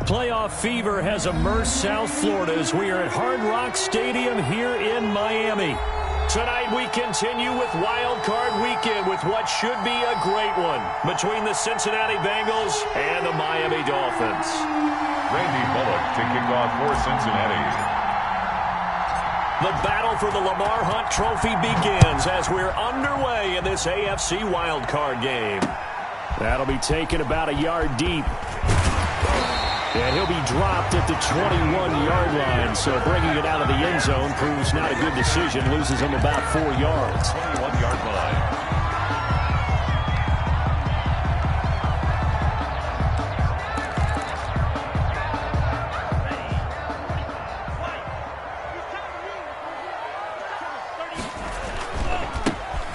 Playoff fever has immersed South Florida as we are at Hard Rock Stadium here in Miami. Tonight we continue with Wild Card Weekend with what should be a great one between the Cincinnati Bengals and the Miami Dolphins. Randy Bullock to kick off for Cincinnati. The battle for the Lamar Hunt Trophy begins as we're underway in this AFC Wild Card game. That'll be taken about a yard deep. And he'll be dropped at the 21-yard line, so bringing it out of the end zone proves not a good decision. Loses him about 4 yards. 21-yard line.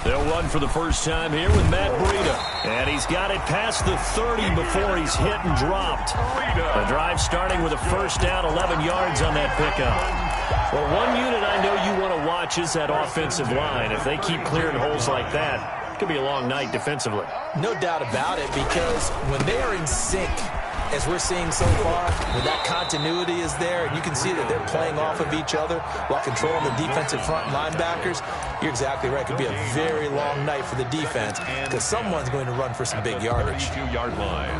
They'll run for the first time here with Matt Breida. And he's got it past the 30 before he's hit and dropped. The drive starting with a first down, 11 yards on that pickup. Well, one unit I know you want to watch is that offensive line. If they keep clearing holes like that, it could be a long night defensively. No doubt about it, because when they are in sync, as we're seeing so far, when that continuity is there, and you can see that they're playing off of each other while controlling the defensive front linebackers, you're exactly right. It could be a very long night for the defense because someone's going to run for some big yardage. 32-yard line.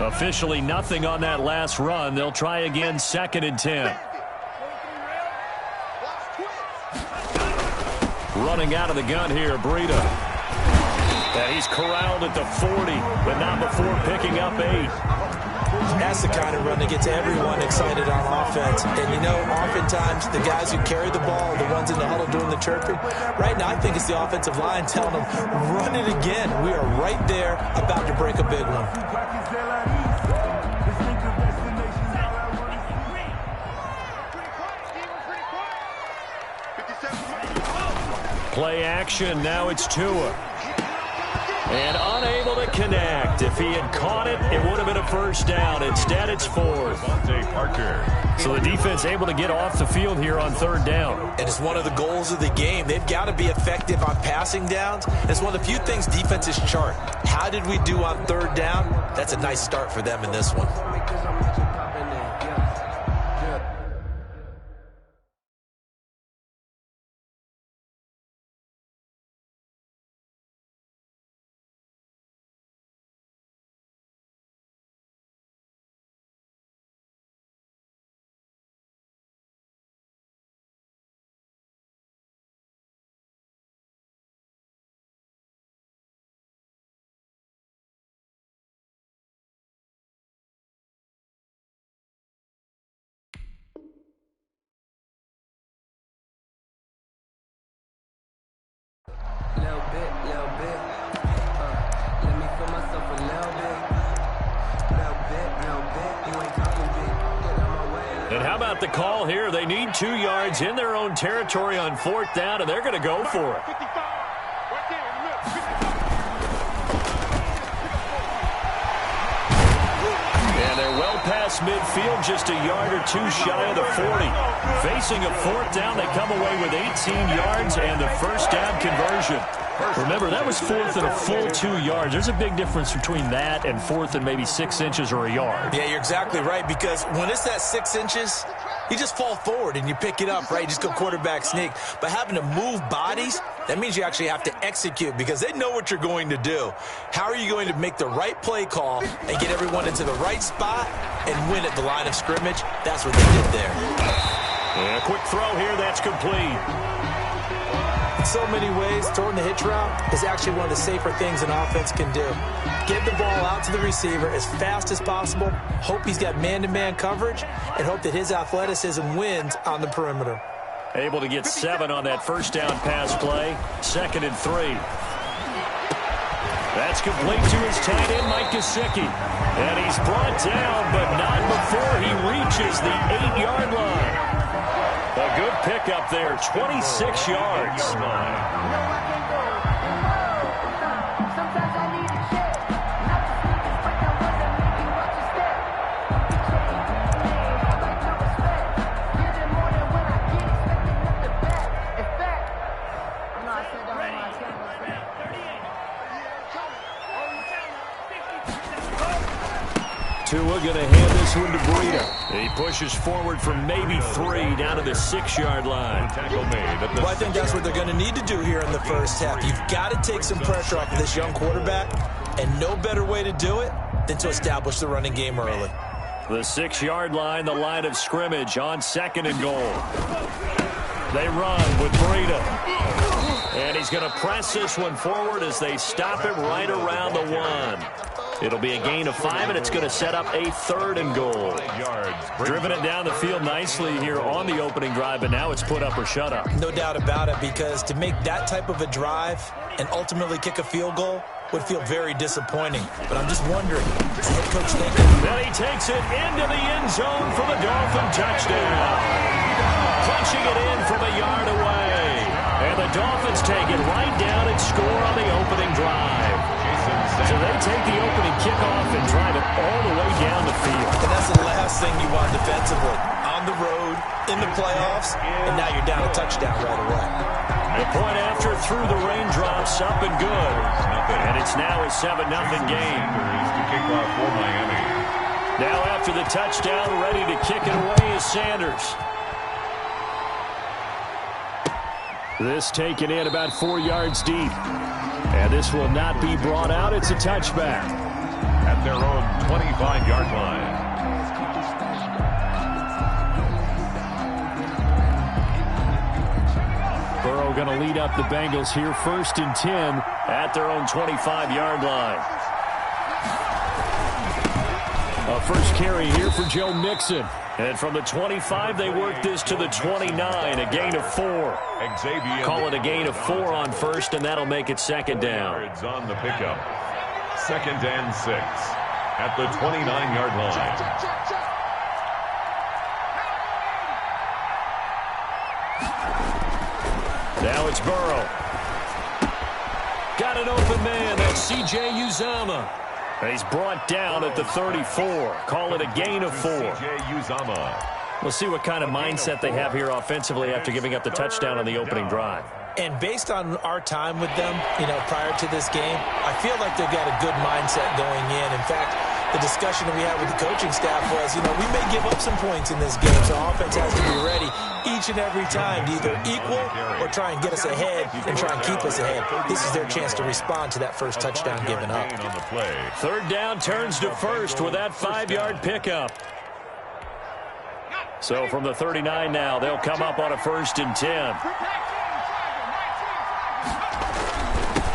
Officially nothing on that last run. They'll try again, 2nd and 10. Running out of the gun here, Breida. And he's corralled at the 40, but not before picking up 8. That's the kind of run that gets everyone excited on offense. And, you know, oftentimes the guys who carry the ball are the ones in the huddle doing the chirping. Right now, I think it's the offensive line telling them, run it again. We are right there about to break a big one. Play action, now it's Tua. And unable to connect. If he had caught it, it would have been a first down. Instead, it's 4th. So the defense able to get off the field here on 3rd down. And it's one of the goals of the game. They've got to be effective on passing downs. It's one of the few things defenses chart. How did we do on 3rd down? That's a nice start for them in this one. Little bit. Let me feel myself a little bit. You ain't talking big. Get out my way. And how about the call here? They need 2 yards in their own territory on 4th down, and they're going to go for it. And they're well past midfield, just a yard or 2 shy of the 40. Facing a 4th down, they come away with 18 yards and the first down conversion. Remember, that was 4th and a full 2 yards. There's a big difference between that and 4th and maybe 6 inches or a yard. Yeah, you're exactly right, because when it's that 6 inches, you just fall forward and you pick it up, right? You just go quarterback sneak. But having to move bodies, that means you actually have to execute because they know what you're going to do. How are you going to make the right play call and get everyone into the right spot and win at the line of scrimmage? That's what they did there. And a quick throw here, that's complete. In so many ways, throwing the hitch route is actually one of the safer things an offense can do. Get the ball out to the receiver as fast as possible, hope he's got man-to-man coverage, and hope that his athleticism wins on the perimeter. Able to get 7 on that first down pass play. 2nd and 3. That's complete to his tight end, Mike Gesicki. And he's brought down, but not before he reaches the 8-yard line. A good pickup there, 26 yards. Tua going to hand this one to Breida. He pushes forward for maybe 3 down to the 6-yard line. Well, I think that's what they're going to need to do here in the first half. You've got to take some pressure off of this young quarterback, and no better way to do it than to establish the running game early. The 6-yard line, the line of scrimmage on 2nd and goal. They run with Breida. And he's going to press this one forward as they stop him right around the 1. It'll be a gain of 5, and it's going to set up a 3rd and goal. Driven it down the field nicely here on the opening drive, but now it's put up or shut up. No doubt about it, because to make that type of a drive and ultimately kick a field goal would feel very disappointing. But I'm just wondering, is the head coach thinking? Then he takes it into the end zone for the Dolphin touchdown. Punching it in from a yard away. And the Dolphins take it right down and score on the opening drive. So they take the opening kickoff and drive it all the way down the field. And that's the last thing you want defensively. On the road, in the playoffs, and now you're down a touchdown right away. The point after through the raindrops, up and good. And it's now a 7-0 game. Now after the touchdown, ready to kick it away is Sanders. This taken in about 4 yards deep. And this will not be brought out. It's a touchback. At their own 25-yard line. Burrow going to lead up the Bengals here, 1st and 10 at their own 25-yard line. A first carry here for Joe Mixon. And from the 25, they work this to the 29, a gain of 4. Call it a gain of 4 on 1st, and that'll make it 2nd down. It's on the pickup. 2nd and 6 at the 29-yard line. Now it's Burrow. Got an open man. That's C.J. Uzomah. He's brought down at the 34. Call it a gain of 4. C.J. Uzomah. We'll see what kind of mindset they have here offensively after giving up the touchdown on the opening drive. And based on our time with them, prior to this game, I feel like they've got a good mindset going in. In fact, the discussion that we had with the coaching staff was, we may give up some points in this game, so offense has to be ready each and every time to either equal or try and get us ahead and try and keep us ahead. This is their chance to respond to that first touchdown given up. 3rd down turns to 1st with that 5-yard pickup. So from the 39 now, they'll come up on a 1st and 10.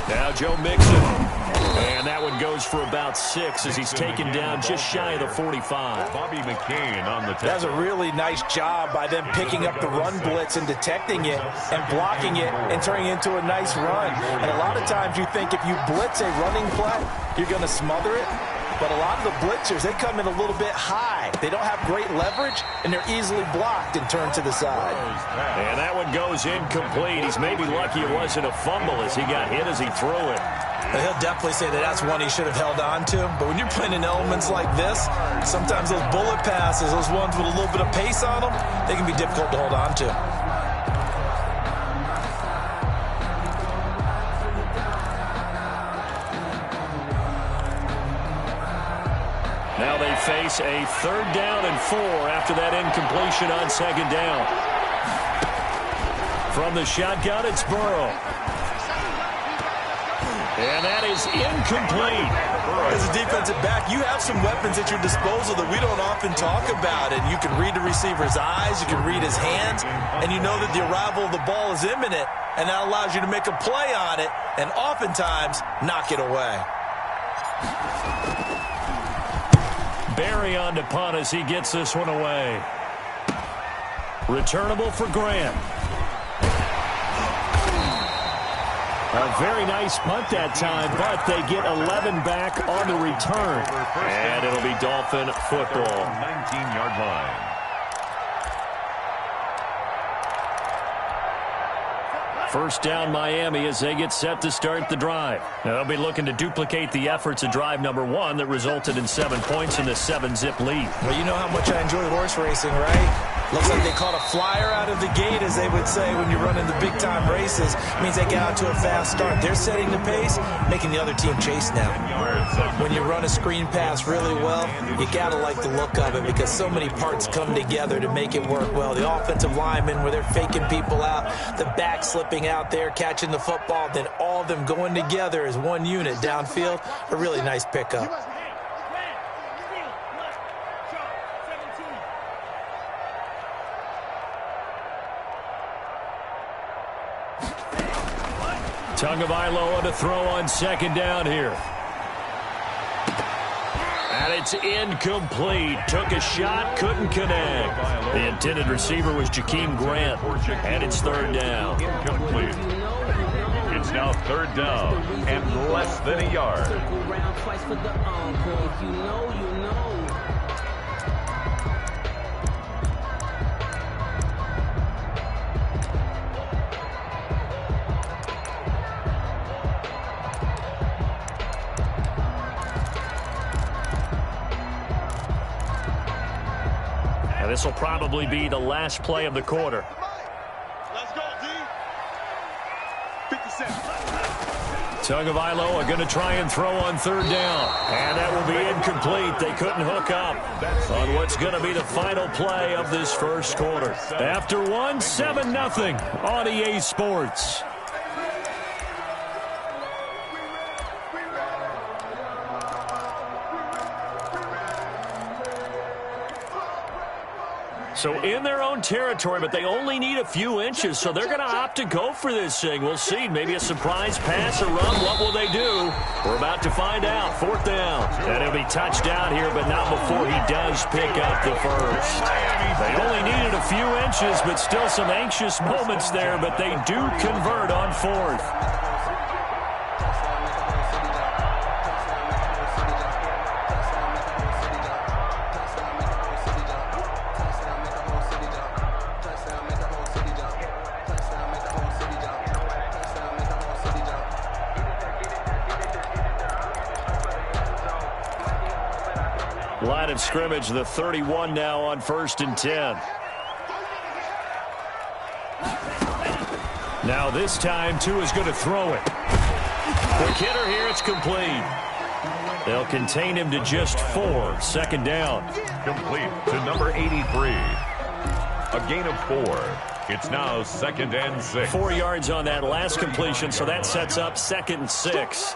Now Joe Mixon. And that one goes for about 6 as he's taken down just shy of the 45. Bobby McCain on the tackle. That's a really nice job by them picking up the run blitz and detecting it and blocking it and turning it into a nice run. And a lot of times you think if you blitz a running play, you're going to smother it. But a lot of the blitzers, they come in a little bit high. They don't have great leverage, and they're easily blocked and turned to the side. And that one goes incomplete. He's maybe lucky it wasn't a fumble as he got hit as he threw it. He'll definitely say that that's one he should have held on to. But when you're playing in elements like this, sometimes those bullet passes, those ones with a little bit of pace on them, they can be difficult to hold on to. Now they face a 3rd down and 4 after that incompletion on 2nd down. From the shotgun, it's Burrow. And that is incomplete. As a defensive back, you have some weapons at your disposal that we don't often talk about. And you can read the receiver's eyes, you can read his hands, and you know that the arrival of the ball is imminent, and that allows you to make a play on it and oftentimes knock it away. Barry on to punt as he gets this one away. Returnable for Grant. A very nice punt that time, but they get 11 back on the return. And it'll be Dolphin football. 19-yard line. First down Miami as they get set to start the drive. Now they'll be looking to duplicate the efforts of drive number 1 that resulted in 7 points in the 7-zip lead. Well, you know how much I enjoy horse racing, right? Looks like they caught a flyer out of the gate, as they would say when you're running the big-time races. It means they get out to a fast start. They're setting the pace, making the other team chase now. When you run a screen pass really well, you got to like the look of it because so many parts come together to make it work well. The offensive linemen, where they're faking people out, the back slipping out there, catching the football, then all of them going together as one unit downfield. A really nice pickup. Tagovailoa to throw on second down here. And it's incomplete. Took a shot, couldn't connect. The intended receiver was Jakeem Grant. And it's third down. Incomplete. It's now third down and less than a yard. This will probably be the last play of the quarter. Let's go, D. 57. Tagovailoa going to try and throw on third down. And that will be incomplete. They couldn't hook up on what's going to be the final play of this first quarter. After one, 7-0 on EA Sports. So in their own territory, but they only need a few inches, so they're going to opt to go for this thing. We'll see. Maybe a surprise pass or run. What will they do? We're about to find out. Fourth down. And he'll be touchdown here, but not before he does pick up the first. They only needed a few inches, but still some anxious moments there, but they do convert on fourth. Line of scrimmage, the 31 now on 1st and 10. Now this time, Tua is going to throw it. Quick hitter here, it's complete. They'll contain him to just 4. Second down. Complete to number 83. A gain of 4. It's now 2nd and 6. 4 yards on that last completion, so that sets up 2nd and 6.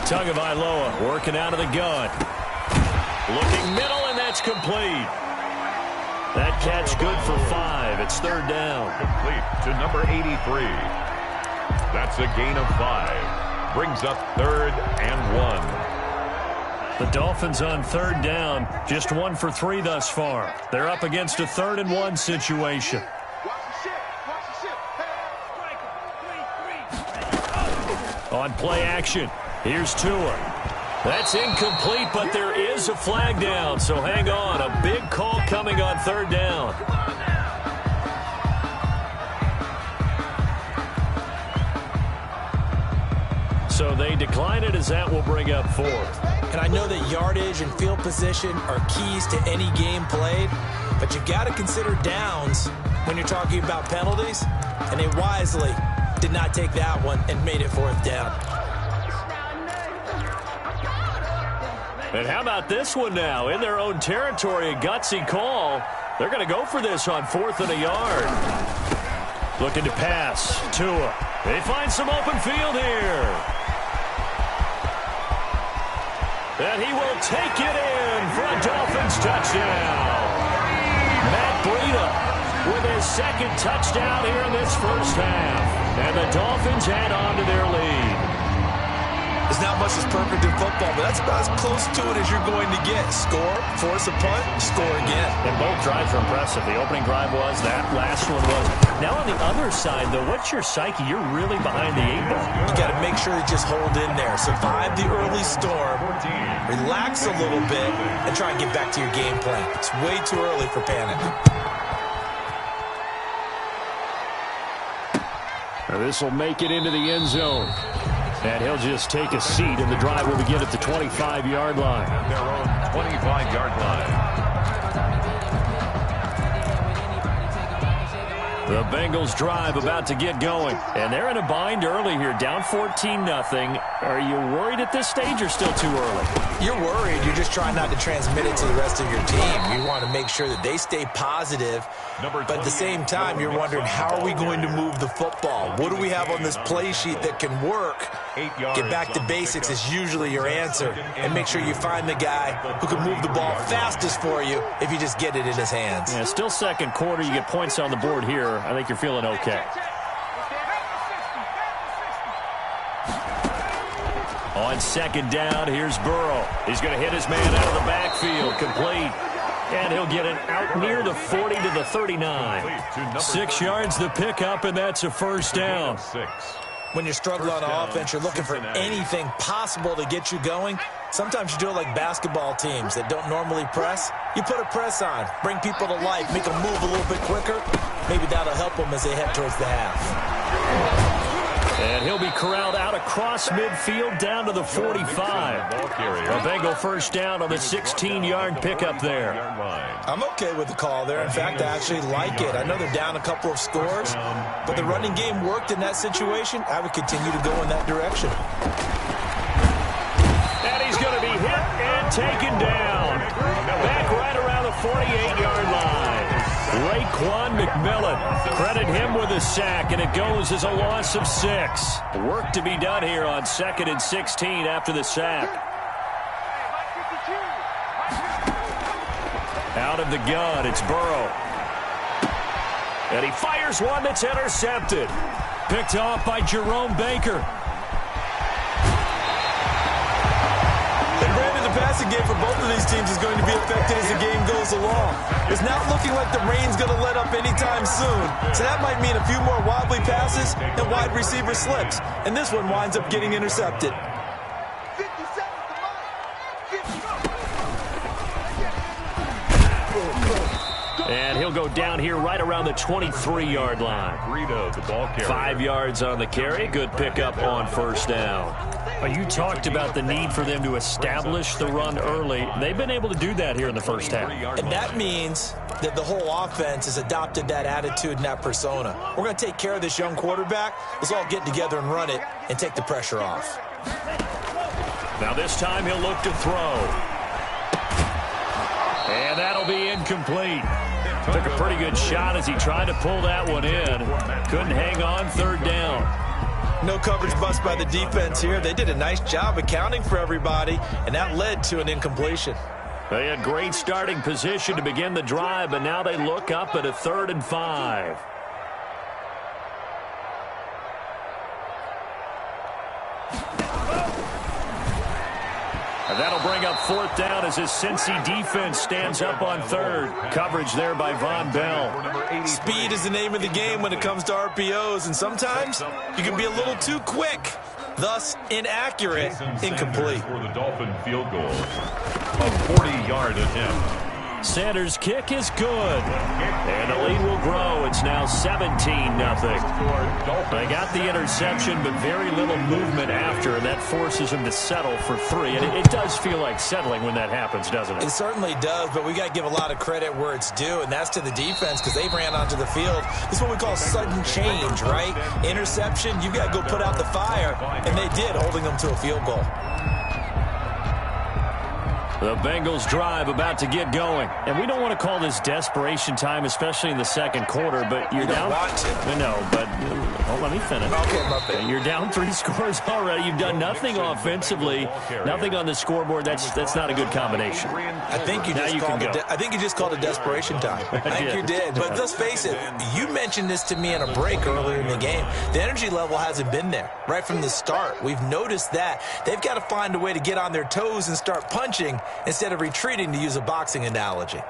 Tagovailoa working out of the gun. Looking middle, and that's complete. That catch good for 5. It's third down. Complete to number 83. That's a gain of 5. Brings up 3rd and 1. The Dolphins on third down. Just 1 for 3 thus far. They're up against a 3rd and 1 situation. On play action. Here's Tua. That's incomplete, but there is a flag down, so hang on. A big call coming on third down. So they decline it, as that will bring up 4th. And I know that yardage and field position are keys to any game played, but you've got to consider downs when you're talking about penalties, and they wisely did not take that one and made it 4th down. And how about this one now? In their own territory, a gutsy call. They're going to go for this on 4th and a yard. Looking to pass. Tua. They find some open field here. And he will take it in for a Dolphins touchdown. Matt Breida with his 2nd touchdown here in this first half. And the Dolphins add on to their lead. There's not much that's perfect in football, but that's about as close to it as you're going to get. Score, force a punt, score again. And both drives are impressive. The opening drive was, that last one was. Now on the other side, though, what's your psyche? You're really behind the 8 ball. You got to make sure you just hold in there. Survive the early storm, relax a little bit, and try and get back to your game plan. It's way too early for panic. Now this will make it into the end zone. And he'll just take a seat, and the drive will begin at the 25-yard line. At their own 25-yard line. The Bengals drive about to get going. And they're in a bind early here, down 14-0. Are you worried at this stage or still too early? You're worried. You're just trying not to transmit it to the rest of your team. You want to make sure that they stay positive. But at the same time, you're wondering, how are we going to move the football? What do we have on this play sheet that can work? Get back to basics is usually your answer. And make sure you find the guy who can move the ball fastest for you if you just get it in his hands. Yeah, still second quarter. You get points on the board here. I think you're feeling okay. On second down, here's Burrow. He's going to hit his man out of the backfield. Complete. And he'll get it out near the 40 to the 39. 6 yards the pickup, and that's a first down. When you're struggling on offense, you're looking for anything possible to get you going. Sometimes you do it like basketball teams that don't normally press. You put a press on, bring people to life, make them move a little bit quicker. Maybe that'll help them as they head towards the half. And he'll be corralled out across midfield down to the 45. A Bengal first down on the 16-yard pickup there. I'm okay with the call there. In fact, I actually like it. I know they're down a couple of scores, but the running game worked in that situation. I would continue to go in that direction. And he's going to be hit and taken down. Back right around the 48-yard line. Raekwon McMillan, credit him with a sack, and it goes as a loss of 6. Work to be done here on 2nd and 16 after the sack. Out of the gun, it's Burrow. And he fires one that's intercepted. Picked off by Jerome Baker. The passing game for both of these teams is going to be affected as the game goes along. It's not looking like the rain's going to let up anytime soon, so that might mean a few more wobbly passes and wide receiver slips, and this one winds up getting intercepted. And he'll go down here right around the 23-yard line. 5 yards on the carry. Good pickup on first down. You talked about the need for them to establish the run early. They've been able to do that here in the first half. And that means that the whole offense has adopted that attitude and that persona. We're going to take care of this young quarterback. Let's all get together and run it and take the pressure off. Now this time he'll look to throw. And that'll be incomplete. Took a pretty good shot as he tried to pull that one in. Couldn't hang on, third down. No coverage bust by the defense here. They did a nice job accounting for everybody, and that led to an incompletion. They had great starting position to begin the drive, but now they look up at a 3rd and 5. And that'll bring up 4th down as his Cincy defense stands up on 3rd. Coverage there by Von Bell. Speed is the name of the game when it comes to RPOs, and sometimes you can be a little too quick, thus inaccurate, incomplete. For the Dolphin field goal, a 40-yard attempt. Sanders' kick is good. And the lead will grow. It's now 17-0. They got the interception, but very little movement after, and that forces him to settle for 3. And it does feel like settling when that happens, doesn't it? It certainly does, but we got to give a lot of credit where it's due, and that's to the defense because they ran onto the field. This is what we call sudden change, right? Interception, you got to go put out the fire, and they did, holding them to a field goal. The Bengals drive about to get going. And we don't want to call this desperation time, especially in the second quarter, but you're down. Want to. No, but let me finish. Okay, my bad. You're down 3 scores already. You've done nothing offensively, nothing on the scoreboard. That's not a good combination. I think you just called it desperation time. I think you did. But let's face it, you mentioned this to me in a break earlier in the game. The energy level hasn't been there right from the start. We've noticed that. They've got to find a way to get on their toes and start punching instead of retreating, to use a boxing analogy.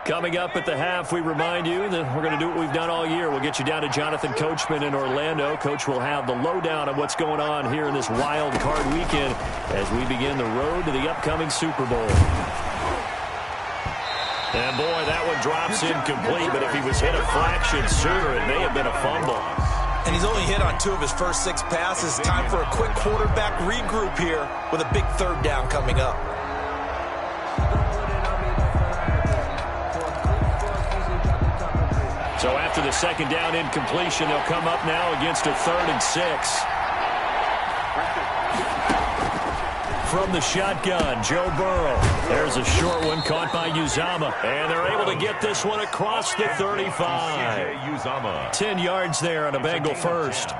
Coming up at the half, we remind you that we're going to do what we've done all year. We'll get you down to Jonathan Coachman in Orlando. Coach will have the lowdown of what's going on here in this wild card weekend as we begin the road to the upcoming Super Bowl. And boy, that one drops incomplete, but if he was hit a fraction sooner, it may have been a fumble. And he's only hit on 2 of his first 6 passes. Time for a quick quarterback regroup here with a big 3rd down coming up. So after the second down incompletion, they'll come up now against a 3rd and 6. From the shotgun, Joe Burrow. There's a short one caught by Uzomah. And they're able to get this one across the 35. 10 yards there on a Bengal first.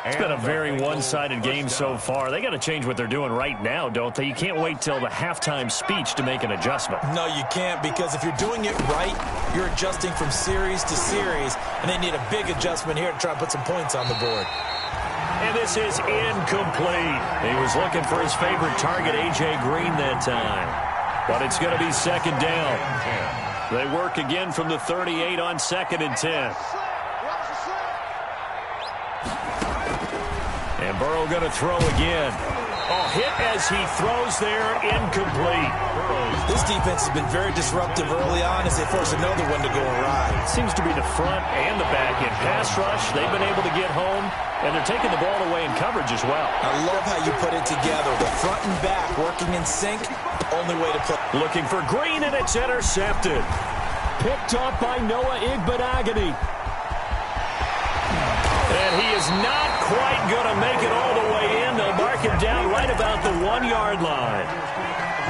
It's been a very one-sided game so far. They got to change what they're doing right now, don't they? You can't wait till the halftime speech to make an adjustment. No, you can't, because if you're doing it right, you're adjusting from series to series, and they need a big adjustment here to try and put some points on the board. And this is incomplete. He was looking for his favorite target, A.J. Green, that time. But it's going to be 2nd down. They work again from the 38 on 2nd and 10. And Burrow going to throw again. Oh, hit as he throws there, incomplete. This defense has been very disruptive early on as they force another one to go awry. Seems to be the front and the back end. Pass rush, they've been able to get home, and they're taking the ball away in coverage as well. I love how you put it together. The front and back working in sync, only way to play. Looking for Green, and it's intercepted. Picked up by Noah Igbenogany. And he is not quite going to make it all the way in. They'll mark him down right about the 1-yard line.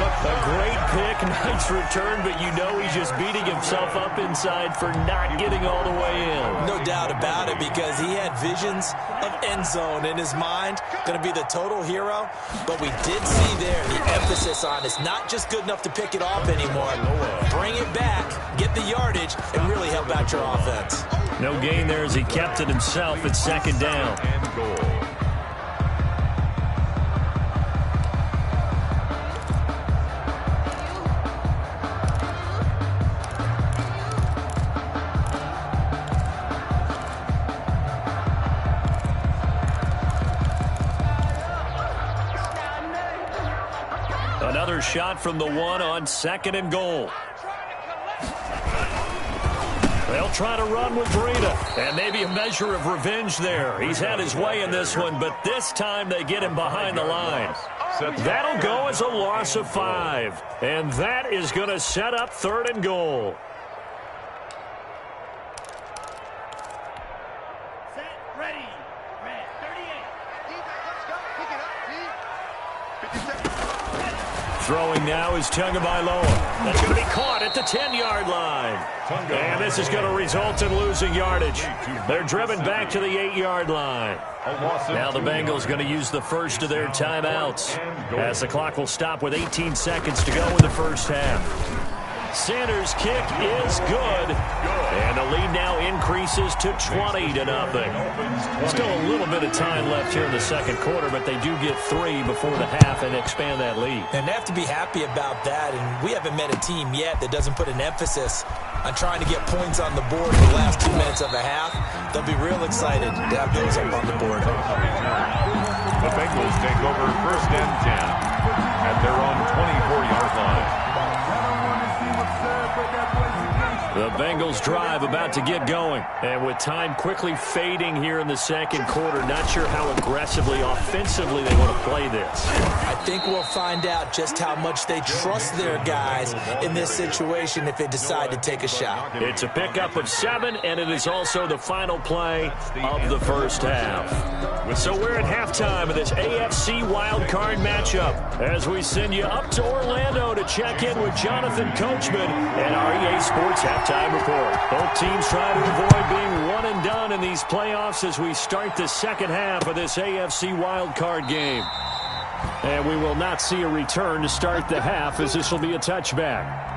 A great pick, nice return, but you know he's just beating himself up inside for not getting all the way in. No doubt about it, because he had visions of end zone in his mind. Going to be the total hero, but we did see there the emphasis on it's not just good enough to pick it off anymore. Bring it back, get the yardage, and really help out your offense. No gain there as he kept it himself at 2nd down. And goal. Another shot from the 1 on 2nd and goal. They'll try to run with Breida, and maybe a measure of revenge there. He's had his way in this one, but this time they get him behind the line. That'll go as a loss of 5, and that is going to set up 3rd and goal. Set, ready. Red, 38. Throwing now is Tagovailoa. That's going to be caught at the 10-yard line. And this is going to result in losing yardage. They're driven back to the 8-yard line. Now the Bengals going to use the first of their timeouts, as the clock will stop with 18 seconds to go in the first half. Sanders' kick is good. And the lead now increases to 20-0. Still a little bit of time left here in the second quarter, but they do get 3 before the half and expand that lead. And they have to be happy about that, and we haven't met a team yet that doesn't put an emphasis on trying to get points on the board in the last 2 minutes of the half. They'll be real excited to have those up on the board. The Bengals take over 1st and 10 at their own 24-yard line. The Bengals drive about to get going. And with time quickly fading here in the second quarter, not sure how aggressively, offensively they want to play this. I think we'll find out just how much they trust their guys in this situation if they decide to take a shot. It's a pickup of 7, and it is also the final play of the first half. So we're at halftime of this AFC wildcard matchup as we send you up to Orlando to check in with Jonathan Coachman and our EA Sports Halftime Report. Both teams try to avoid being one and done in these playoffs as we start the second half of this AFC wildcard game. And we will not see a return to start the half, as this will be a touchback.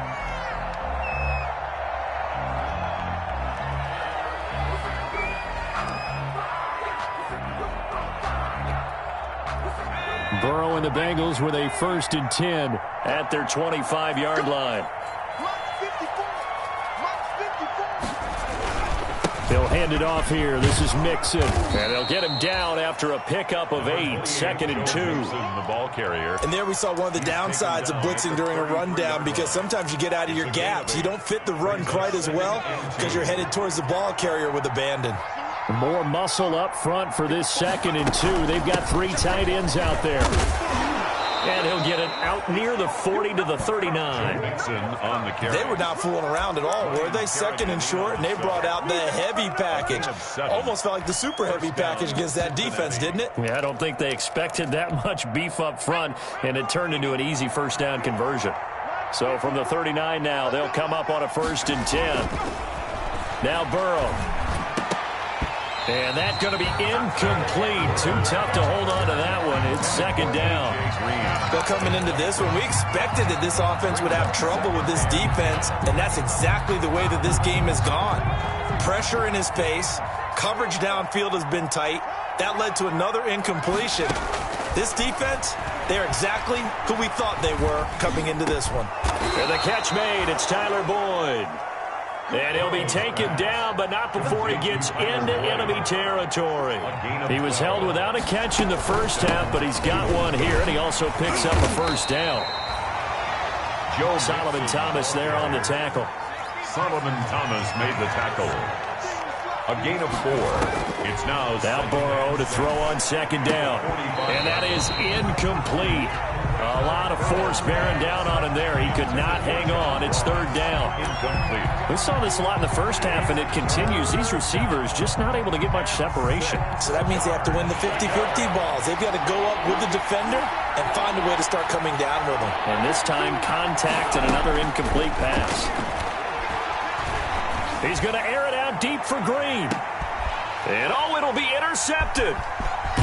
Burrow and the Bengals with a 1st and 10 at their 25-yard line. They'll hand it off here. This is Mixon. And they'll get him down after a pickup of 8, 2nd and 2. The ball carrier. And there we saw one of the downsides of blitzing during a rundown, because sometimes you get out of your gaps. You don't fit the run quite as well because you're headed towards the ball carrier with abandon. More muscle up front for this 2nd and 2. They've got 3 tight ends out there. And he'll get it out near the 40 to the 39. Mixon on the carry. They were not fooling around at all, were they? Second and short, and they brought out the heavy package. Almost felt like the super heavy package against that defense, didn't it? Yeah, I don't think they expected that much beef up front, and it turned into an easy first down conversion. So from the 39 now, they'll come up on a 1st and 10. Now Burrow. And that's going to be incomplete. Too tough to hold on to that one. It's 2nd down. But coming into this one, we expected that this offense would have trouble with this defense, and that's exactly the way that this game has gone. Pressure in his face. Coverage downfield has been tight. That led to another incompletion. This defense, they're exactly who we thought they were coming into this one. And the catch made. It's Tyler Boyd. And he'll be taken down, but not before he gets into enemy territory. He was held without a catch in the first half, but he's got one here, and he also picks up a 1st down. Solomon Thomas there on the tackle. Solomon Thomas made the tackle. A gain of 4. It's now Burrow to throw on 2nd down. And that is incomplete. A lot of force bearing down on him there. He could not hang on. It's 3rd down. Incomplete. We saw this a lot in the first half, and it continues. These receivers just not able to get much separation. So that means they have to win the 50-50 balls. They've got to go up with the defender and find a way to start coming down with them. And this time, contact and another incomplete pass. He's going to air it out deep for Green. And, it'll be intercepted.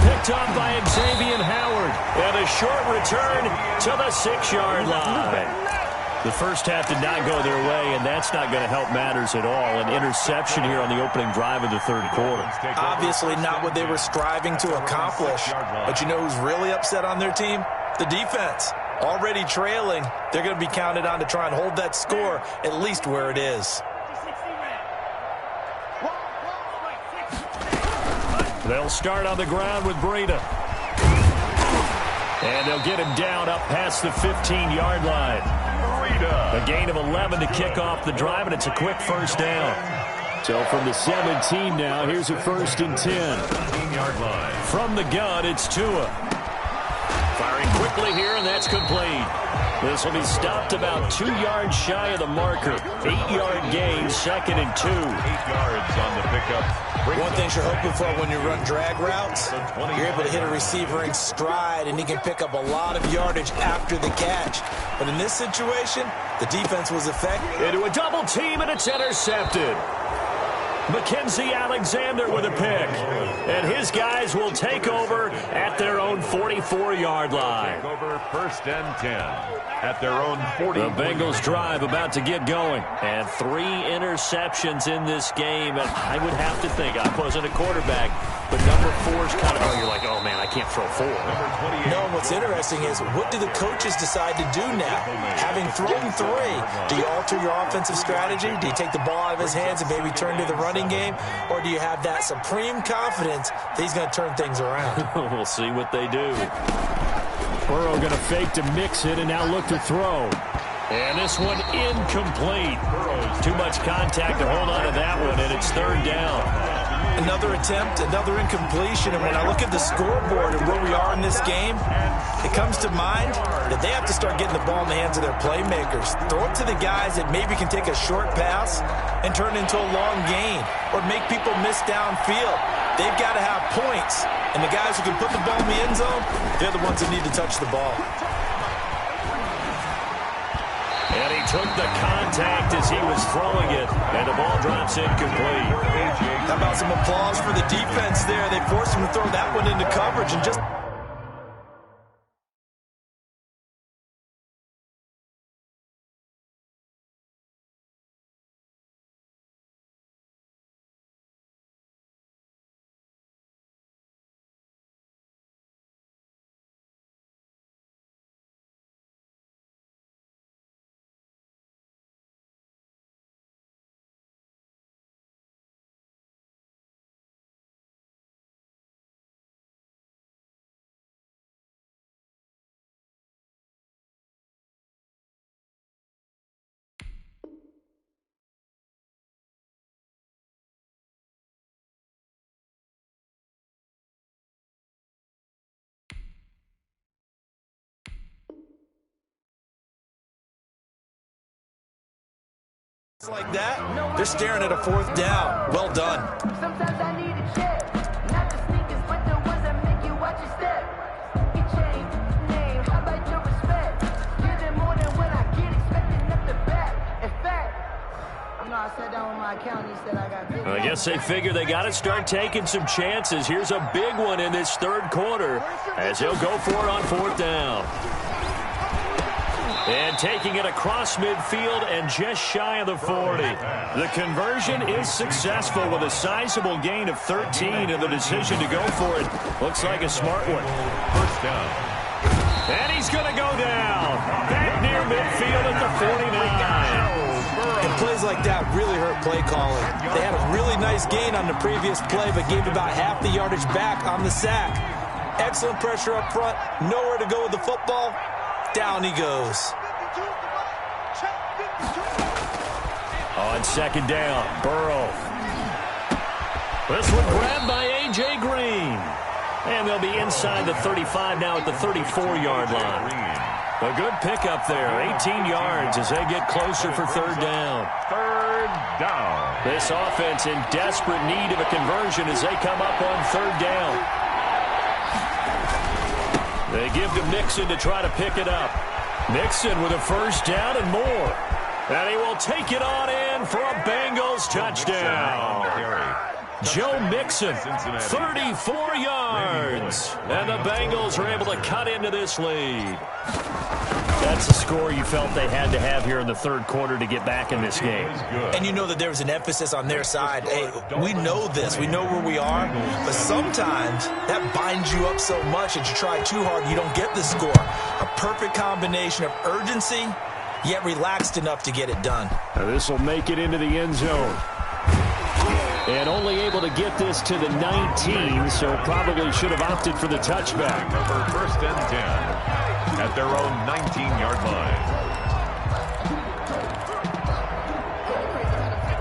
Picked up by Xavier Howard. And a short return to the 6-yard line. The first half did not go their way, and that's not going to help matters at all. An interception here on the opening drive of the 3rd quarter. Obviously not what they were striving to accomplish. But you know who's really upset on their team? The defense. Already trailing, they're going to be counted on to try and hold that score at least where it is. They'll start on the ground with Breida. And they'll get him down up past the 15-yard line. A gain of 11 to kick off the drive, and it's a quick 1st down. So from the 17 now, here's a 1st and 10. 15-yard line. From the gun, it's Tua. Firing quickly here, and that's complete. This will be stopped about 2 yards shy of the marker. 8-yard gain, 2nd and 2. 8 yards on the pickup. One thing you're hoping for when you run drag routes, you're able to hit a receiver in stride, and he can pick up a lot of yardage after the catch. But in this situation, the defense was effective. Into a double team, and it's intercepted. Mackenzie Alexander with a pick. And his guys will take over at their own 44-yard line. Take over 1st and 10 at their own 40. The Bengals drive about to get going. And 3 interceptions in this game. And I would have to think, I wasn't a quarterback, but number 4 is kind of, you're like, oh, man, I can't throw 4. No, and what's interesting is, what do the coaches decide to do now? Having thrown 3, do you alter your offensive strategy? Do you take the ball out of his hands and maybe turn to the running game? Or do you have that supreme confidence that he's going to turn things around? We'll see what they do. Burrow going to fake to mix it and now look to throw. And this one incomplete. Too much contact to hold on to that one, and it's 3rd down. Another attempt, another incompletion, and when I look at the scoreboard and where we are in this game, it comes to mind that they have to start getting the ball in the hands of their playmakers. Throw it to the guys that maybe can take a short pass and turn it into a long gain or make people miss downfield. They've got to have points, and the guys who can put the ball in the end zone, they're the ones that need to touch the ball. And he took the contact as he was throwing it, and the ball drops incomplete. How about some applause for the defense there? They forced him to throw that one into coverage and just Like that, they're staring at a 4th down. Well done. Sometimes I need a check, not the sneakers, but the ones that make you watch your step. Your chain, name, how about your respect? Give them more than what I get, expecting up the back. In fact, I sat down with my accountant, he said I got big. I guess they figure they got to start taking some chances. Here's a big one in this 3rd quarter as he'll go for it on 4th down. And taking it across midfield and just shy of the 40. The conversion is successful with a sizable gain of 13, and the decision to go for it looks like a smart one. 1st down. And he's going to go down. Back near midfield at the 49. And plays like that really hurt play calling. They had a really nice gain on the previous play, but gave about half the yardage back on the sack. Excellent pressure up front. Nowhere to go with the football. Down he goes. On 2nd down, Burrow. This one grabbed by A.J. Green. And they'll be inside the 35 now at the 34-yard line. A good pickup there, 18 yards as they get closer for 3rd down. 3rd down. This offense in desperate need of a conversion as they come up on 3rd down. They give to Mixon to try to pick it up. Mixon with a 1st down and more. And he will take it on in for a Bengals touchdown. Joe Mixon, 34 yards. And the Bengals are able to cut into this lead. That's a score you felt they had to have here in the 3rd quarter to get back in this game. And you know that there was an emphasis on their side. Hey, we know this. We know where we are. But sometimes that binds you up so much that you try too hard and you don't get the score. A perfect combination of urgency, yet relaxed enough to get it done. Now this will make it into the end zone. And only able to get this to the 19, so probably should have opted for the touchback. Number 1st and 10 at their own 19-yard line.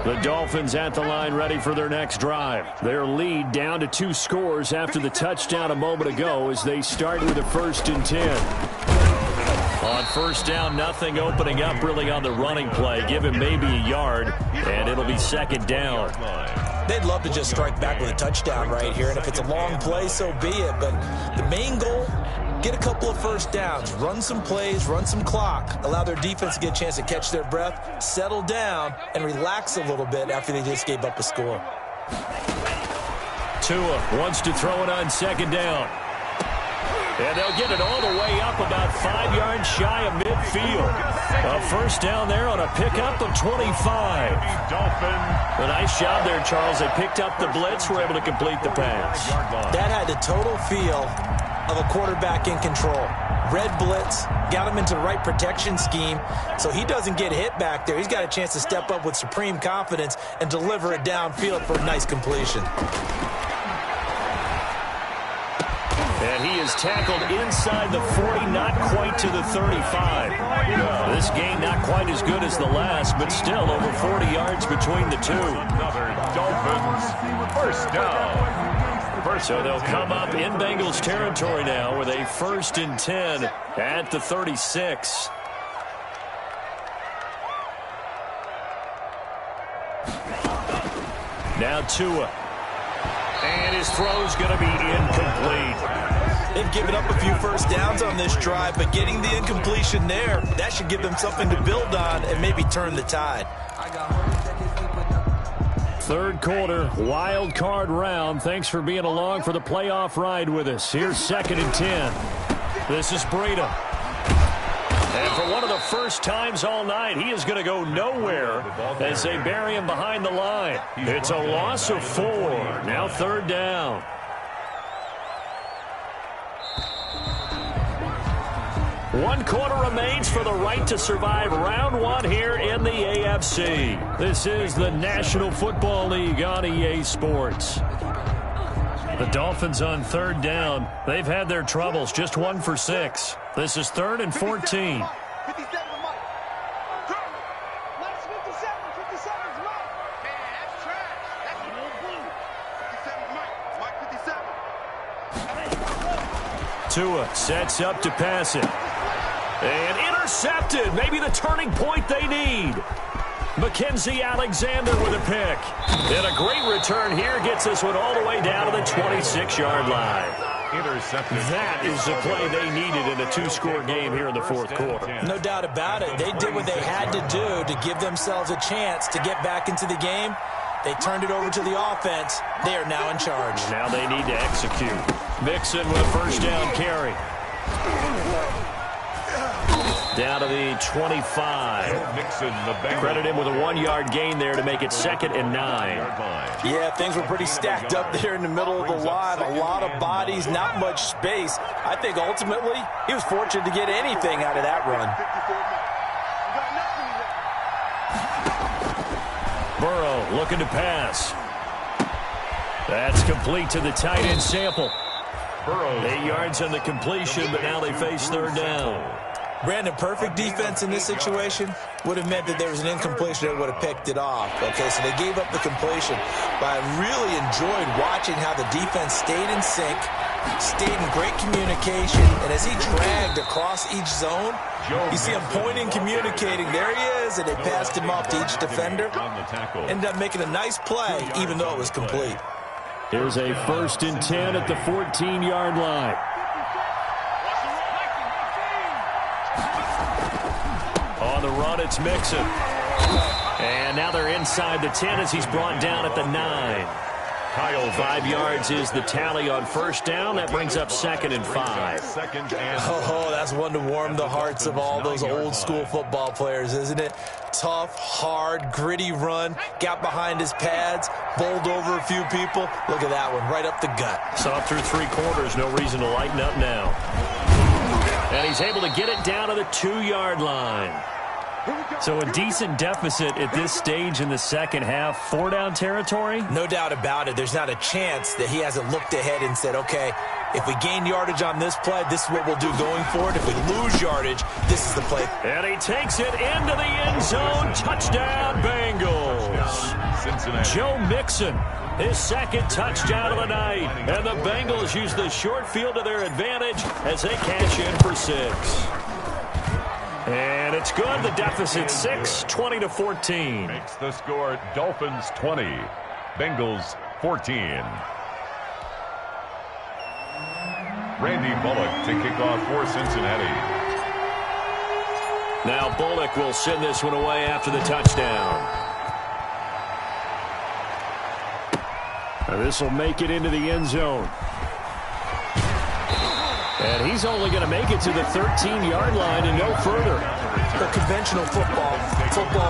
The Dolphins at the line ready for their next drive. Their lead down to 2 scores after the touchdown a moment ago as they start with a 1st and 10. On 1st down, nothing opening up really on the running play. Give him maybe a yard, and it'll be 2nd down. They'd love to just strike back with a touchdown right here, and if it's a long play, so be it. But the main goal, get a couple of 1st downs, run some plays, run some clock, allow their defense to get a chance to catch their breath, settle down, and relax a little bit after they just gave up a score. Tua wants to throw it on 2nd down. And they'll get it all the way up about 5 yards shy of midfield. A 1st down there on a pickup of 25. A nice job there, Charles. They picked up the blitz, were able to complete the pass. That had the total feel of a quarterback in control. Red blitz, got him into the right protection scheme, so he doesn't get hit back there. He's got a chance to step up with supreme confidence and deliver it downfield for a nice completion. And he is tackled inside the 40, not quite to the 35. This game not quite as good as the last, but still over 40 yards between the two. Another Dolphins 1st down. So they'll come up in Bengals territory now with a 1st and 10 at the 36. Now Tua. And his throw's going to be incomplete. They've given up a few 1st downs on this drive, but getting the incompletion there, that should give them something to build on and maybe turn the tide. 3rd quarter, wild card round. Thanks for being along for the playoff ride with us. Here's 2nd and 10. This is Breida. And for one of the first times all night, he is going to go nowhere as they bury him behind the line. It's a loss of 4. Now 3rd down. One quarter remains for the right to survive round 1 here in the AFC. This is the National Football League on EA Sports. The Dolphins on 3rd down. They've had their troubles, just 1 for 6. This is 3rd and 14. Tua sets up to pass it. And intercepted. Maybe the turning point they need. Mackenzie Alexander with a pick. And a great return here gets this one all the way down to the 26-yard line. Intercepted. That is the play they needed in a two-score game here in the fourth quarter. No doubt about it. They did what they had to do to give themselves a chance to get back into the game. They turned it over to the offense. They are now in charge. Now they need to execute. Mixon with a first down carry. Down to the 25. Mixon, the Bengals. Credit him with a 1-yard gain there to make it 2nd and 9. Yeah, things were pretty stacked up there in the middle of the line. A lot of bodies, not much space. I think ultimately he was fortunate to get anything out of that run. Burrow looking to pass. That's complete to the tight end Sample. Burrow. 8 yards on the completion, but now they face third down. Brandon, perfect defense in this situation would have meant that there was an incompletion that would have picked it off. Okay, so they gave up the completion. But I really enjoyed watching how the defense stayed in sync, stayed in great communication, and as he dragged across each zone, you see him pointing, communicating. There he is, and they passed him off to each defender. Ended up making a nice play, even though it was complete. Here's a 1st and 10 at the 14-yard line. On the run, it's Mixon. And now they're inside the 10 as he's brought down at the 9. 5 yards is the tally on first down. That brings up 2nd and 5. Oh, that's one to warm the hearts of all those old school football players, isn't it? Tough, hard, gritty run. Got behind his pads, bowled over a few people. Look at that one, right up the gut. Saw through 3 quarters. No reason to lighten up now. And he's able to get it down to the 2-yard line. So a decent deficit at this stage in the second half. 4-down territory? No doubt about it. There's not a chance that he hasn't looked ahead and said, okay, if we gain yardage on this play, this is what we'll do going forward. If we lose yardage, this is the play. And he takes it into the end zone. Touchdown, Bengals. Cincinnati. Joe Mixon, his 2nd touchdown of the night. And the Bengals use the short field to their advantage as they cash in for 6. And it's good. The deficit 6, 20-14. Makes the score Dolphins 20, Bengals 14. Randy Bullock to kick off for Cincinnati. Now Bullock will send this one away after the touchdown. This will make it into the end zone. And he's only going to make it to the 13-yard line and no further. The conventional football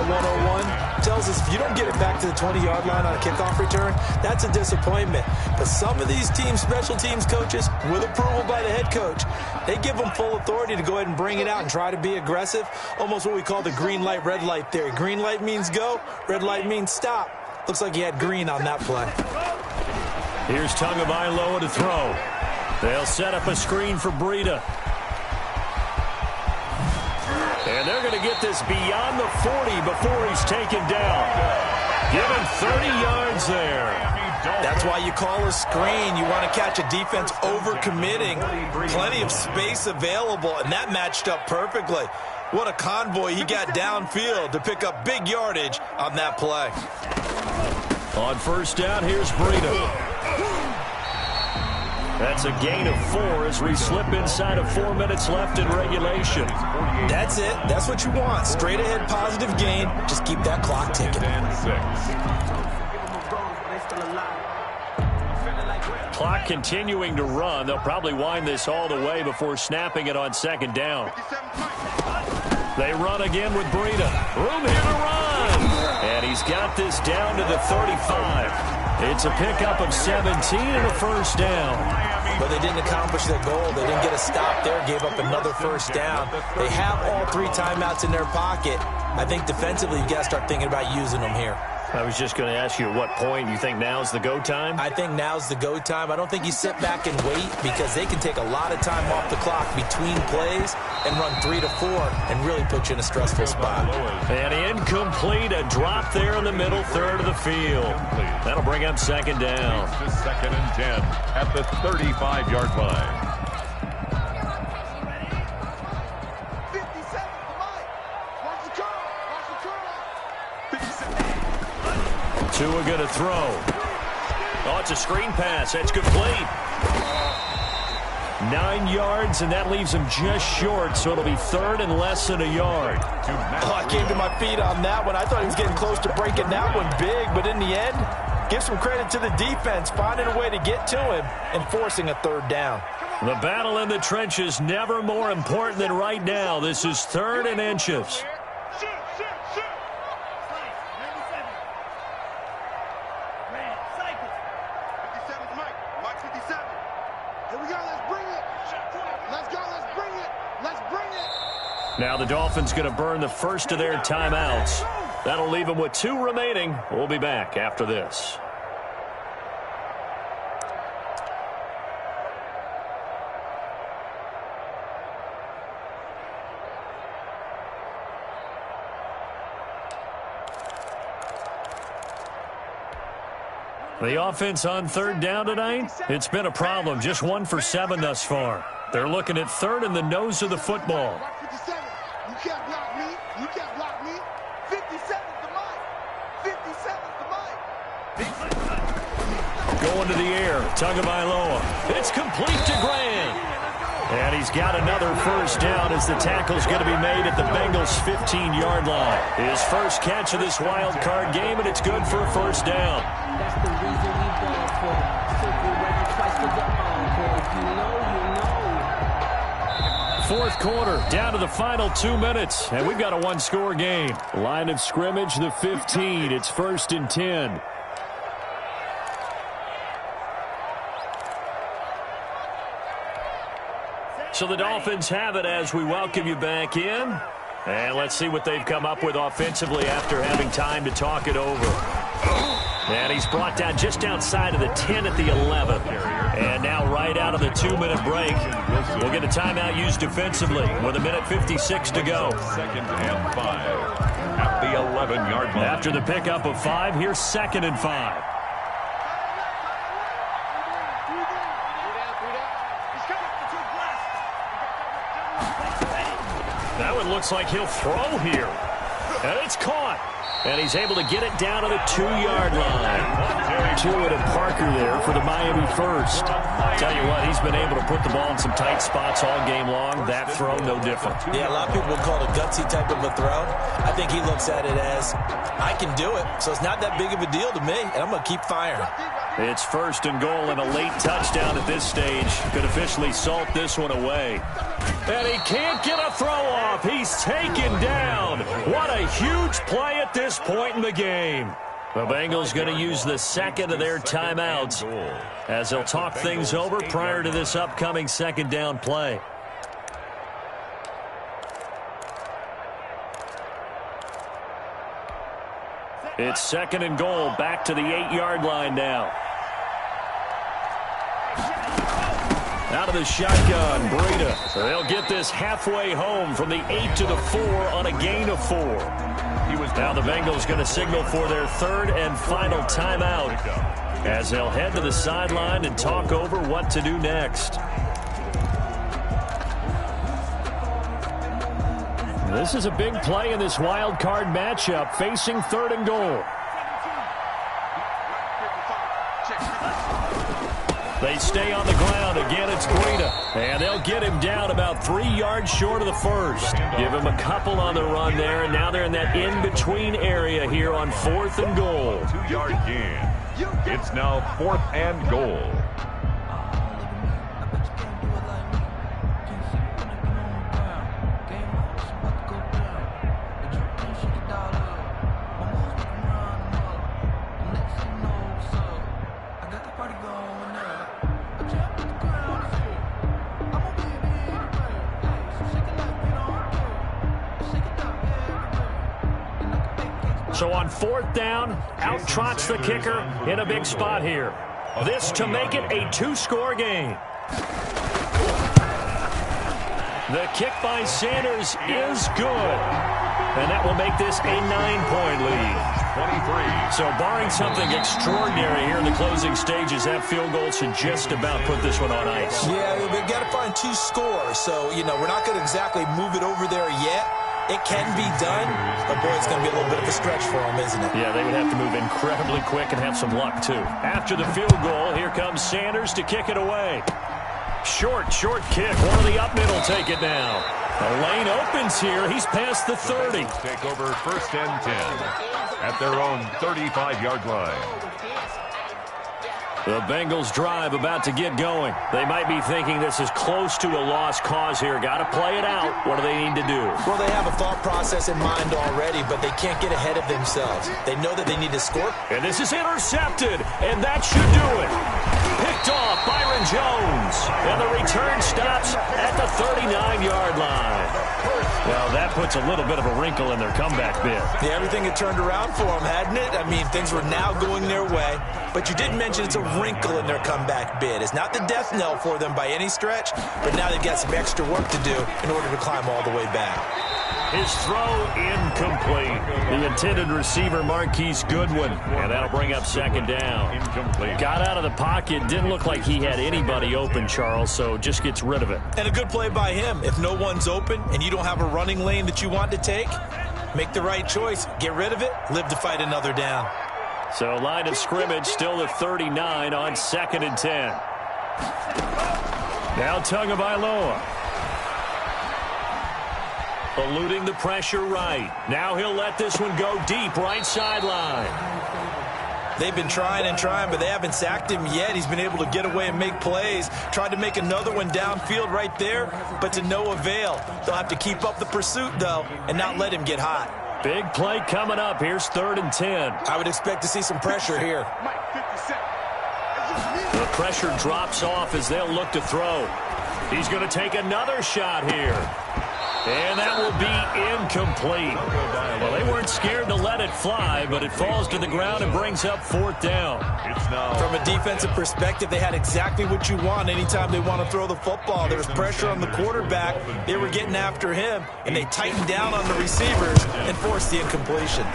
101, tells us if you don't get it back to the 20-yard line on a kickoff return, that's a disappointment. But some of these teams, special teams coaches, with approval by the head coach, they give them full authority to go ahead and bring it out and try to be aggressive. Almost what we call the green light, red light theory. Green light means go, red light means stop. Looks like he had green on that play. Here's Tagovailoa to throw. They'll set up a screen for Breida. And they're going to get this beyond the 40 before he's taken down. Give him 30 yards there. That's why you call a screen. You want to catch a defense overcommitting. Plenty of space available, and that matched up perfectly. What a convoy he got downfield to pick up big yardage on that play. On first down, here's Breida. That's a gain of 4 as we slip inside of 4 minutes left in regulation. That's it. That's what you want. Straight ahead positive gain. Just keep that clock ticking. Clock continuing to run. They'll probably wind this all the way before snapping it on second down. They run again with Breida. Room here to run. And he's got this down to the 35. It's a pickup of 17 and a first down. But they didn't accomplish their goal. They didn't get a stop there, gave up another first down. They have all 3 timeouts in their pocket. I think defensively you've got to start thinking about using them here. I was just going to ask you at what point you think now's the go time? I think now's the go time. I don't think you sit back and wait because they can take a lot of time off the clock between plays and run 3 to 4 and really put you in a stressful spot. And incomplete, a drop there in the middle third of the field. That'll bring up second down. To 2nd and 10 at the 35-yard line. Tua going to throw. Oh, it's a screen pass. That's complete. 9 yards, and that leaves him just short, so it'll be third and less than a yard. Oh, I came to my feet on that one. I thought he was getting close to breaking that one big, but in the end, give some credit to the defense, finding a way to get to him and forcing a third down. The battle in the trenches never more important than right now. This is third and inches. Now the Dolphins going to burn the first of their timeouts. That'll leave them with 2 remaining. We'll be back after this. The offense on third down tonight, it's been a problem. Just 1 for 7 thus far. They're looking at third in the nose of the football. You can't block me. You can't block me. 57's the mic. 57's the mic. Going to the air. Tagovailoa. It's complete to Graham. And he's got another first down as the tackle's going to be made at the Bengals' 15-yard line. His first catch of this wild card game, and it's good for a first down. That's the reason we ball for. Circle right twice to the encore. If you know, you know. Fourth quarter, down to the final 2 minutes, and we've got a 1-score game. Line of scrimmage, the 15. It's 1st and 10. So the Dolphins have it as we welcome you back in. And let's see what they've come up with offensively after having time to talk it over. And he's brought down just outside of the 10 at the 11. And now right out of the 2-minute break, we'll get a timeout used defensively with 1:56 to go. 2nd and 5 at the 11-yard line. After the pickup of 5, here's 2nd and 5. That one looks like he'll throw here. And it's caught. And he's able to get it down to the 2-yard line. Tua and Parker there for the Miami first. Tell you what, he's been able to put the ball in some tight spots all game long. That throw, no different. Yeah, a lot of people would call it a gutsy type of a throw. I think he looks at it as, I can do it, so it's not that big of a deal to me, and I'm going to keep firing. It's 1st and goal and a late touchdown at this stage. Could officially salt this one away. And he can't get a throw off. He's taken down. What a huge play at this point in the game. The Bengals going to use the 2nd of their timeouts as they'll talk things over prior to this upcoming 2nd down play. It's 2nd and goal, back to the 8-yard line now. Out of the shotgun, Breida. They'll get this halfway home from the 8 to the 4 on a gain of 4. Now the Bengals going to signal for their 3rd and final timeout as they'll head to the sideline and talk over what to do next. This is a big play in this wild card matchup, facing 3rd and goal. They stay on the ground. Again, it's Breida. And they'll get him down about 3 yards short of the first. Give him a couple on the run there, and now they're in that in-between area here on 4th and goal. 2-yard gain. It's now 4th and goal. So on 4th down, out trots the kicker in a big spot here. This to make it a 2-score game. The kick by Sanders is good. And that will make this a 9-point lead. 23. So barring something extraordinary here in the closing stages, that field goal should just about put this one on ice. Yeah, we've got to find 2 scores. So, we're not going to exactly move it over there yet. It can be done, but boy, it's going to be a little bit of a stretch for them, isn't it? Yeah, they would have to move incredibly quick and have some luck, too. After the field goal, here comes Sanders to kick it away. Short kick. One of the up middle take it now. The lane opens here. He's past the 30. Take over 1st and 10 at their own 35-yard line. The Bengals drive about to get going. They might be thinking this is close to a lost cause here. Got to play it out. What do they need to do? Well, they have a thought process in mind already, but they can't get ahead of themselves. They know that they need to score. And this is intercepted, and that should do it. Picked off Byron Jones, and the return stops at the 39-yard line. Well, that puts a little bit of a wrinkle in their comeback bid. Yeah, everything had turned around for them, hadn't it? I mean, things were now going their way. But you did mention it's a wrinkle in their comeback bid. It's not the death knell for them by any stretch, but now they've got some extra work to do in order to climb all the way back. His throw incomplete. The intended receiver, Marquise Goodwin. And that'll bring up 2nd down. Incomplete. Got out of the pocket. Didn't look like he had anybody open, Charles, so just gets rid of it. And a good play by him. If no one's open and you don't have a running lane that you want to take, make the right choice. Get rid of it. Live to fight another down. So line of scrimmage still the 39 on 2nd and 10. Now Tagovailoa. Eluding the pressure right. Now he'll let this one go deep right sideline. They've been trying and trying, but they haven't sacked him yet. He's been able to get away and make plays. Tried to make another one downfield right there, but to no avail. They'll have to keep up the pursuit, though, and not let him get hot. Big play coming up. Here's 3rd and 10. I would expect to see some pressure here. The pressure drops off as they'll look to throw. He's going to take another shot here. And that will be incomplete. Well, they weren't scared to let it fly, but it falls to the ground and brings up 4th down. From a defensive perspective, they had exactly what you want anytime they want to throw the football. There was pressure on the quarterback. They were getting after him, and they tightened down on the receivers and forced the incompletion.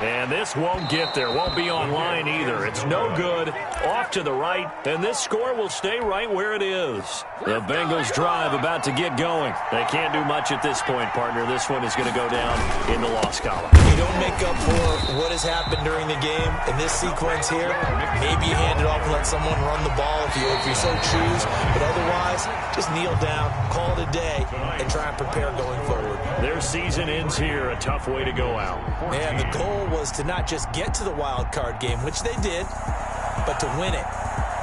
And this won't get there. Won't be online either. It's no good. Off to the right. And this score will stay right where it is. The Bengals drive about to get going. They can't do much at this point, partner. This one is going to go down in the loss column. You don't make up for what has happened during the game in this sequence here. Maybe you hand it off and let someone run the ball if you so choose. But otherwise, just kneel down, call it a day, and try and prepare going forward. Their season ends here. A tough way to go out. And the goal was to not just get to the wild card game, which they did, but to win it.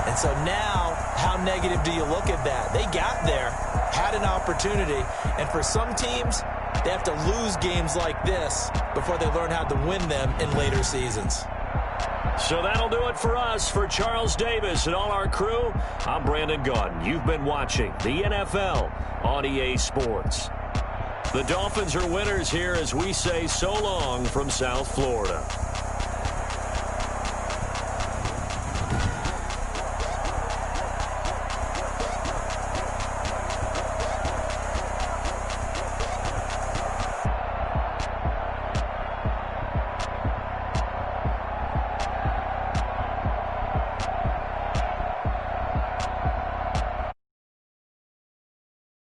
And so now, how negative do you look at that? They got there, had an opportunity, and for some teams, they have to lose games like this before they learn how to win them in later seasons. So that'll do it for us. For Charles Davis and all our crew, I'm Brandon Gaudin. You've been watching the NFL on EA Sports. The Dolphins are winners here as we say so long from South Florida.